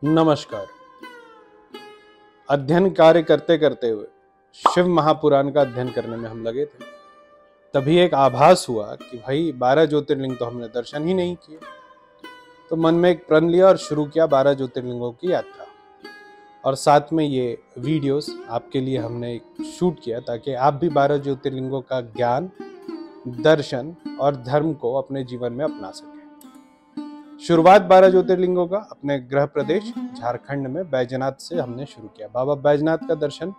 नमस्कार। अध्ययन कार्य करते करते हुए शिव महापुराण का अध्ययन करने में हम लगे थे। तभी एक आभास हुआ कि भाई 12 ज्योतिर्लिंग तो हमने दर्शन ही नहीं किए। तो मन में एक प्रण लिया और शुरू किया 12 ज्योतिर्लिंगों की यात्रा। और साथ में ये वीडियोस आपके लिए हमने शूट किया ताकि आप भी 12 ज्योतिर्लिंगों का ज्ञान, दर्शन और धर्म को अपने जीवन में अपना सकें। शुरुआत 12 ज्योतिर्लिंगों का अपने गृह प्रदेश झारखंड में बैजनाथ से हमने शुरू किया। बाबा बैजनाथ का दर्शन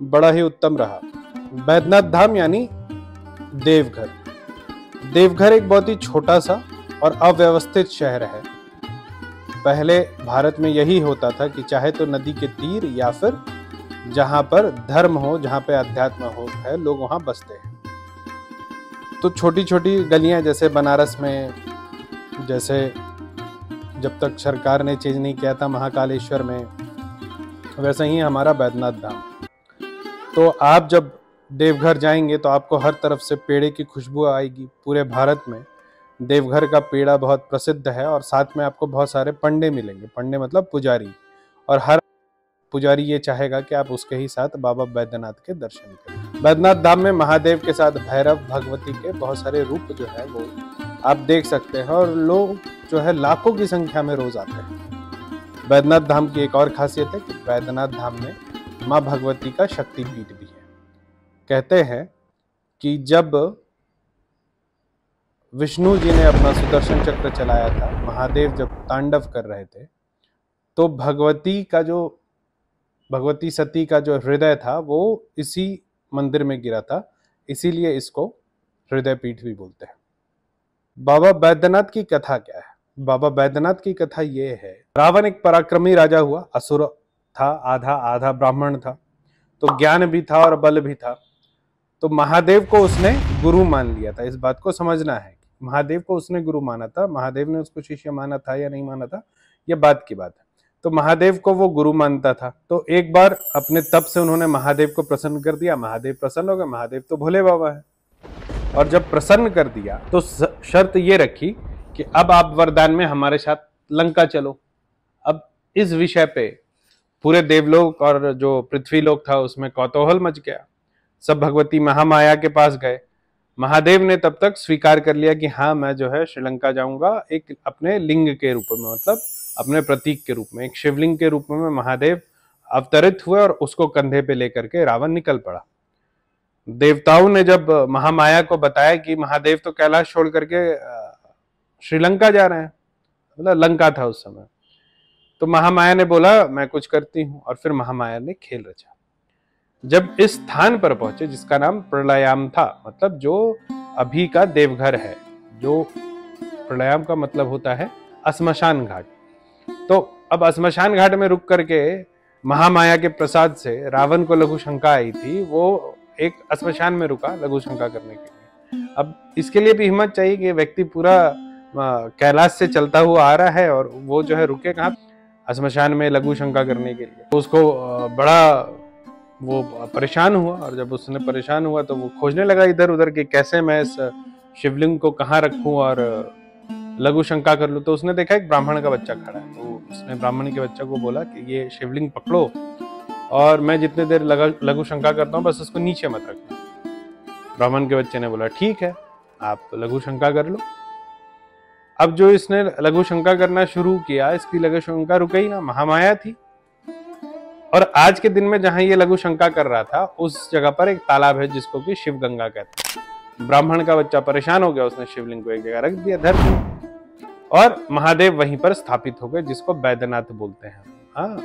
बड़ा ही उत्तम रहा। बैजनाथ धाम यानी देवघर। देवघर एक बहुत ही छोटा सा और अव्यवस्थित शहर है। पहले भारत में यही होता था कि चाहे तो नदी के तीर या फिर जहां पर धर्म हो, जहां पे अध्यात्म हो है, लोग वहां बसते हैं। तो छोटी छोटी गलियां जैसे बनारस में, जैसे जब तक सरकार ने चेंज नहीं किया था महाकालेश्वर में, वैसे ही हमारा बैजनाथ धाम। तो आप जब देवघर जाएंगे तो आपको हर तरफ से पेड़े की खुशबू आएगी। पूरे भारत में देवघर का पेड़ा बहुत प्रसिद्ध है और साथ में आपको बहुत सारे पंडे मिलेंगे। पंडे मतलब पुजारी, और हर पुजारी ये चाहेगा कि आप उसके ही साथ बाबा बैद्यनाथ के दर्शन करें। बैद्यनाथ धाम में महादेव के साथ भैरव, भगवती के बहुत सारे रूप जो है वो आप देख सकते हैं, और लोग जो है लाखों की संख्या में रोज आते हैं। बैद्यनाथ धाम की एक और खासियत है कि बैद्यनाथ धाम में माँ भगवती का शक्तिपीठ भी है। कहते हैं कि जब विष्णु जी ने अपना सुदर्शन चक्र चलाया था, महादेव जब तांडव कर रहे थे, तो भगवती सती का जो हृदय था वो इसी मंदिर में गिरा था, इसीलिए इसको हृदय पीठ भी बोलते हैं। बाबा बैद्यनाथ की कथा क्या है? बाबा बैद्यनाथ की कथा ये है, रावण एक पराक्रमी राजा हुआ, असुर था, आधा ब्राह्मण था, तो ज्ञान भी था और बल भी था। तो महादेव को उसने गुरु मान लिया था। इस बात को समझना है, महादेव को उसने गुरु माना था। महादेव ने उसको शिष्य माना था या नहीं माना था, यह बात की बात है। तो महादेव को वो गुरु मानता था। तो एक बार अपने तप से उन्होंने महादेव को प्रसन्न कर दिया। महादेव प्रसन्न हो गए। महादेव तो भोले बाबा है, और जब प्रसन्न कर दिया तो शर्त ये रखी कि अब आप वरदान में हमारे साथ लंका चलो। अब इस विषय पे पूरे देवलोक और जो पृथ्वी लोक था उसमें कौतूहल मच गया। सब भगवती महामाया के पास गए। महादेव ने तब तक स्वीकार कर लिया कि हाँ, मैं जो है श्रीलंका जाऊंगा, एक अपने लिंग के रूप में, मतलब अपने प्रतीक के रूप में, एक शिवलिंग के रूप में महादेव अवतरित हुए और उसको कंधे पे लेकर के रावण निकल पड़ा। देवताओं ने जब महामाया को बताया कि महादेव तो कैलाश छोड़ करके श्रीलंका जा रहे हैं, मतलब लंका था उस समय, तो महामाया ने बोला मैं कुछ करती हूं, और फिर महामाया ने खेल रचा। जब इस स्थान पर पहुंचे जिसका नाम प्रलयाम था, मतलब जो अभी का देवघर है, जो प्रलयाम का मतलब होता है श्मशान घाट। तो अब श्मशान घाट में रुक करके महामाया के प्रसाद से रावण को लघु शंका आई थी, वो एक श्मशान में रुका लघु शंका करने के लिए। अब इसके लिए भी हिम्मत चाहिए कि व्यक्ति पूरा कैलाश से चलता हुआ आ रहा है और वो जो है रुके कहाँ? श्मशान में लघु शंका करने के लिए। तो उसको बड़ा वो परेशान हुआ, और जब उसने परेशान हुआ तो वो खोजने लगा इधर उधर कि कैसे मैं इस शिवलिंग को कहाँ रखूं और लघु शंका कर लूं। तो उसने देखा एक ब्राह्मण का बच्चा खड़ा है। तो उसने ब्राह्मण के बच्चे को बोला कि ये शिवलिंग पकड़ो और मैं जितने देर लघु शंका करता हूँ बस उसको नीचे मत रखना। ब्राह्मण के बच्चे ने बोला ठीक है, आप लघु शंका कर लो। अब जो इसने लघु शंका करना शुरू किया, इसकी लघु शंका रुक ही ना, महामाया थी। और आज के दिन में जहां ये लघु शंका कर रहा था उस जगह पर एक तालाब है जिसको कि शिव गंगा कहते हैं। ब्राह्मण का बच्चा परेशान हो गया, उसने शिवलिंग को एक जगह रख दिया, धर दिया, और महादेव वहीं पर स्थापित हो गए, जिसको बैद्यनाथ बोलते हैं। हाँ,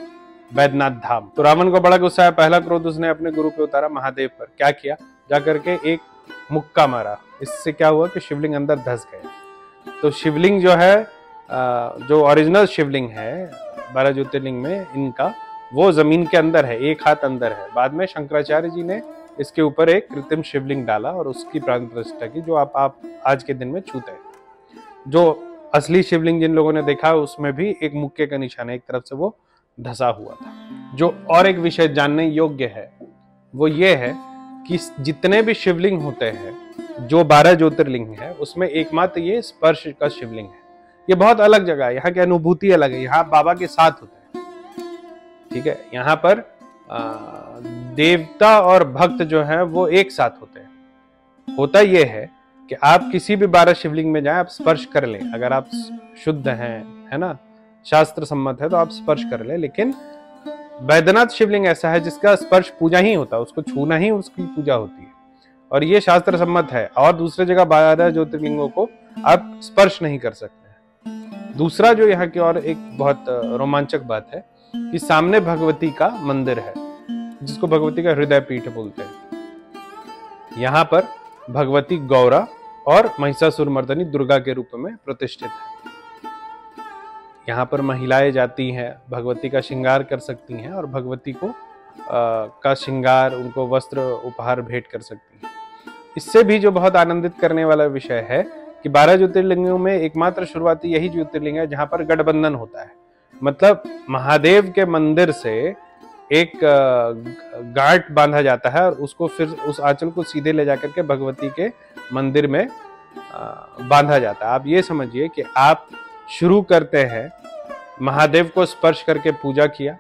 बैद्यनाथ धाम। तो रावण को बड़ा गुस्सा है। पहला क्रोध उसने अपने गुरु पे उतारा, महादेव पर। क्या किया? जाकर के एक मुक्का मारा। इससे क्या हुआ कि शिवलिंग अंदर धंस गए। तो शिवलिंग जो है, जो ओरिजिनल शिवलिंग है 12 ज्योतिर्लिंग में इनका, वो जमीन के अंदर है, एक हाथ अंदर है। बाद में शंकराचार्य जी ने इसके ऊपर एक कृत्रिम शिवलिंग डाला और उसकी प्राण प्रतिष्ठा की, जो आप आज के दिन में छूते हैं। जो असली शिवलिंग जिन लोगों ने देखा उसमें भी एक मुक्के का निशान है, एक तरफ से वो धसा हुआ था। जो और एक विषय जानने योग्य है वो ये है कि जितने भी शिवलिंग होते हैं, जो 12 ज्योतिर्लिंग है, उसमें एकमात्र ये स्पर्श का शिवलिंग है। ये बहुत अलग जगह है, यहाँ की अनुभूति अलग है। यहाँ बाबा के साथ होता है, ठीक है, यहाँ पर देवता और भक्त जो है वो एक साथ होते हैं। होता यह है कि आप किसी भी 12 शिवलिंग में जाएं, आप स्पर्श कर लें, अगर आप शुद्ध हैं, है ना, शास्त्र सम्मत है तो आप स्पर्श कर लें। लेकिन बैद्यनाथ शिवलिंग ऐसा है जिसका स्पर्श पूजा ही होता है, उसको छूना ही उसकी पूजा होती है, और ये शास्त्र सम्मत है। और दूसरे जगह 12 ज्योतिर्लिंगों को आप स्पर्श नहीं कर सकते। दूसरा जो यहाँ की और एक बहुत रोमांचक बात है कि सामने भगवती का मंदिर है, जिसको भगवती का हृदय पीठ बोलते हैं। यहाँ पर भगवती गौरा और महिषासुर मर्दनी दुर्गा के रूप में प्रतिष्ठित है। यहाँ पर महिलाएं जाती हैं, भगवती का श्रृंगार कर सकती हैं और भगवती को का श्रृंगार, उनको वस्त्र उपहार भेंट कर सकती हैं। इससे भी जो बहुत आनंदित करने वाला विषय है कि 12 ज्योतिर्लिंगों में एकमात्र शुरुआती यही ज्योतिर्लिंग है जहां पर गठबंधन होता है। मतलब महादेव के मंदिर से एक गांठ बांधा जाता है और उसको फिर उस आंचल को सीधे ले जाकर के भगवती के मंदिर में बांधा जाता है। आप ये समझिए कि आप शुरू करते हैं, महादेव को स्पर्श करके पूजा किया,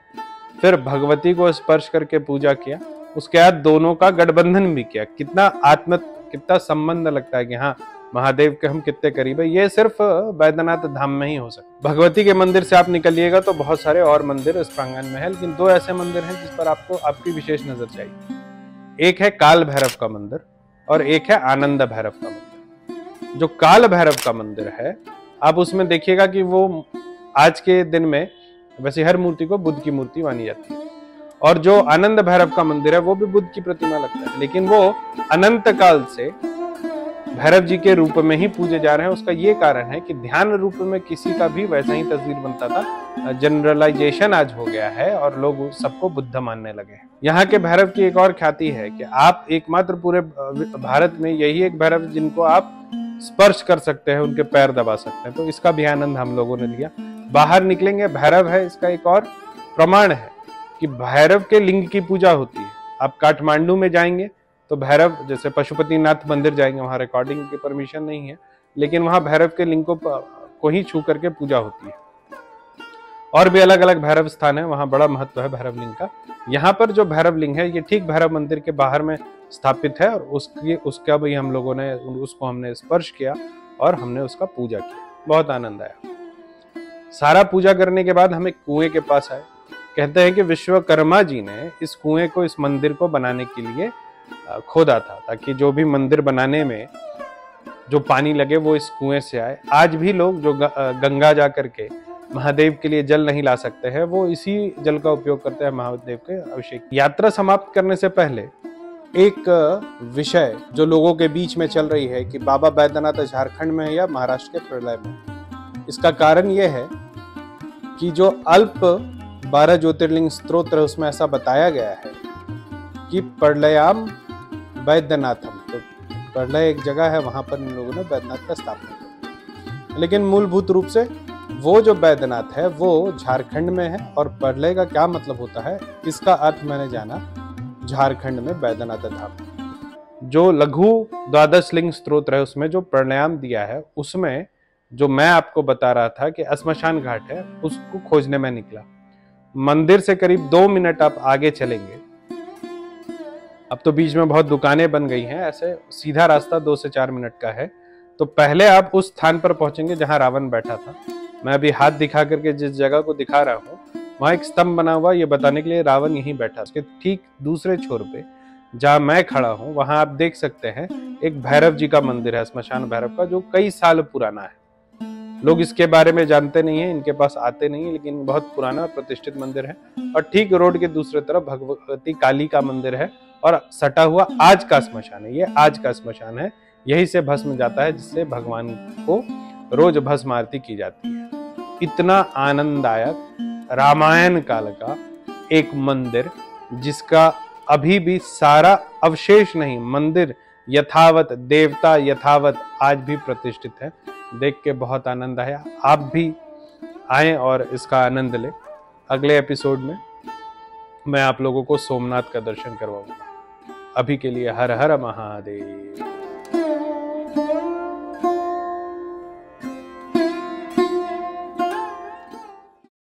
फिर भगवती को स्पर्श करके पूजा किया, उसके बाद दोनों का गठबंधन भी किया। कितना संबंध लगता है कि हाँ, महादेव के हम कितने करीब है। ये सिर्फ बैद्यनाथ धाम में ही हो सकता है। भगवती के मंदिर से आप निकलिएगा तो बहुत सारे और मंदिर इस प्रांगण में है, लेकिन 2 ऐसे मंदिर हैं जिस पर आपको आपकी विशेष नजर चाहिए। एक है काल भैरव का मंदिर और एक है आनंद भैरव का मंदिर। जो काल भैरव का मंदिर है, आप उसमें देखिएगा कि वो आज के दिन में वैसे हर मूर्ति को बुद्ध की मूर्ति मानी जाती है, और जो आनंद भैरव का मंदिर है वो भी बुद्ध की प्रतिमा लगता है, लेकिन वो अनंत काल से भैरव जी के रूप में ही पूजे जा रहे हैं। उसका ये कारण है कि ध्यान रूप में किसी का भी वैसा ही तस्वीर बनता था। जनरलाइजेशन आज हो गया है और लोग सबको बुद्ध मानने लगे हैं। यहाँ के भैरव की एक और ख्याति है कि आप एकमात्र पूरे भारत में यही एक भैरव जिनको आप स्पर्श कर सकते हैं, उनके पैर दबा सकते हैं। तो इसका भी आनंद हम लोगों ने लिया। बाहर निकलेंगे, भैरव है, इसका एक और प्रमाण है कि भैरव के लिंग की पूजा होती है। आप काठमांडू में जाएंगे तो भैरव, जैसे पशुपतिनाथ मंदिर जाएंगे, वहां रिकॉर्डिंग की परमिशन नहीं है, लेकिन वहां भैरव के लिंग को ही छू करके पूजा होती है। और भी अलग अलग भैरव स्थान है, वहां बड़ा महत्व है भैरव लिंग का। यहाँ पर जो भैरव लिंग है ये ठीक भैरव मंदिर के बाहर में स्थापित है, और उसका भी हम लोगों ने उसको हमने स्पर्श किया और हमने उसका पूजा किया। बहुत आनंद आया। सारा पूजा करने के बाद हम एक कुएं के पास आए। कहते हैं कि विश्वकर्मा जी ने इस कुएं को, इस मंदिर को बनाने के लिए खोदा था, ताकि जो भी मंदिर बनाने में जो पानी लगे वो इस कुएं से आए। आज भी लोग जो गंगा जा करके महादेव के लिए जल नहीं ला सकते हैं, वो इसी जल का उपयोग करते हैं महादेव के अभिषेक। यात्रा समाप्त करने से पहले एक विषय जो लोगों के बीच में चल रही है कि बाबा बैद्यनाथ झारखंड में है या महाराष्ट्र के प्रलय में। इसका कारण यह है कि जो अल्प 12 ज्योतिर्लिंग स्तोत्र है उसमें ऐसा बताया गया है कि प्रलयाम बैद्यनाथम, तो प्रलय एक जगह है, वहां पर इन लोगों ने बैद्यनाथ का स्थापना की। लेकिन मूलभूत रूप से वो जो बैद्यनाथ है वो झारखंड में है, और प्रलय का क्या मतलब होता है इसका अर्थ मैंने जाना झारखंड में बैद्यनाथ धाम। जो लघु 12 लिंग स्तोत्र है उसमें जो प्रलयाम दिया है, उसमें जो मैं आपको बता रहा था कि श्मशान घाट है, उसको खोजने में निकला। मंदिर से करीब 2 मिनट आप आगे चलेंगे, अब तो बीच में बहुत दुकानें बन गई हैं, ऐसे सीधा रास्ता 2 से 4 मिनट का है। तो पहले आप उस स्थान पर पहुंचेंगे जहां रावण बैठा था। मैं अभी हाथ दिखा करके जिस जगह को दिखा रहा हूँ, वहां एक स्तंभ बना हुआ, ये बताने के लिए रावण यहीं बैठा। उसके ठीक दूसरे छोर पे जहां मैं खड़ा हूँ, वहां आप देख सकते हैं एक भैरव जी का मंदिर है, श्मशान भैरव का, जो कई साल पुराना है। लोग इसके बारे में जानते नहीं है, इनके पास आते नहीं है, लेकिन बहुत पुराना और प्रतिष्ठित मंदिर है। और ठीक रोड के दूसरे तरफ भगवती काली का मंदिर है, और सटा हुआ आज का श्मशान है। ये आज का श्मशान है, यही से भस्म जाता है, जिससे भगवान को रोज भस्म आरती की जाती है। इतना आनंददायक रामायण काल का एक मंदिर, जिसका अभी भी सारा अवशेष नहीं, मंदिर यथावत, देवता यथावत आज भी प्रतिष्ठित है। देख के बहुत आनंद आया। आप भी आएं और इसका आनंद लें। अगले एपिसोड में मैं आप लोगों को सोमनाथ का दर्शन करवाऊंगा। अभी के लिए हर हर महादेव।